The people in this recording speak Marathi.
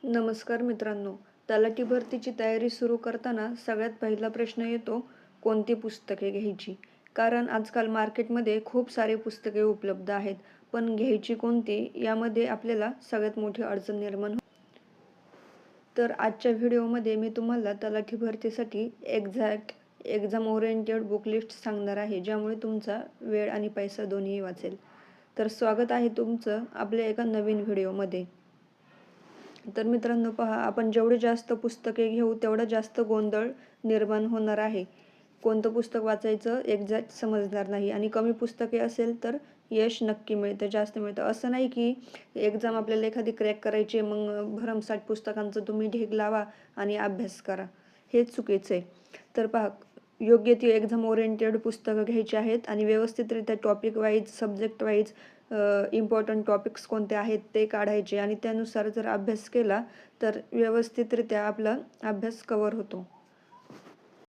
नमस्कार मित्रांनो. तलाठी भरतीची तयारी सुरू करताना सगळ्यात पहिला प्रश्न येतो, कोणती पुस्तके घ्यायची? कारण आजकाल मार्केटमध्ये खूप सारे पुस्तके उपलब्ध आहेत. पण घ्यायची कोणती यामध्ये आपल्याला सगळ्यात मोठी अडचण निर्माण होते. तर आजच्या व्हिडिओमध्ये मी तुम्हाला तलाठी भरतीसाठी एक्झाम ओरिएंटेड बुक लिस्ट सांगणार आहे, ज्यामुळे तुमचा वेळ आणि पैसा दोन्हीही वाचेल. तर स्वागत आहे तुमचं आपल्या एका नवीन व्हिडिओमध्ये. तर मित्रांनो पहा, आपण जेवढे जास्त पुस्तके घेऊ तेवढा जास्त गोंधळ निर्माण होणार आहे. कोणतं पुस्तक वाचायचं एक्झॅक्ट समजणार नाही आणि कमी पुस्तके असेल तर यश नक्की मिळतं, जास्त मिळतं. असं नाही की एक्झाम आपल्याला एखादी क्रॅक करायची आहे, मग भरमसाठ पुस्तकांचं तुम्ही ढीग लावा आणि अभ्यास करा. हे चुकीचं आहे. तर पहा, योग्य ती एक्झाम ओरिएंटेड पुस्तकं घ्यायची आहेत आणि व्यवस्थितरित्या topic wise, subject wise important topics कोणते आहेत ते काढायचे आणि त्यानुसार जर अभ्यास केला तर व्यवस्थितरित्या आपला अभ्यास कव्हर होतो.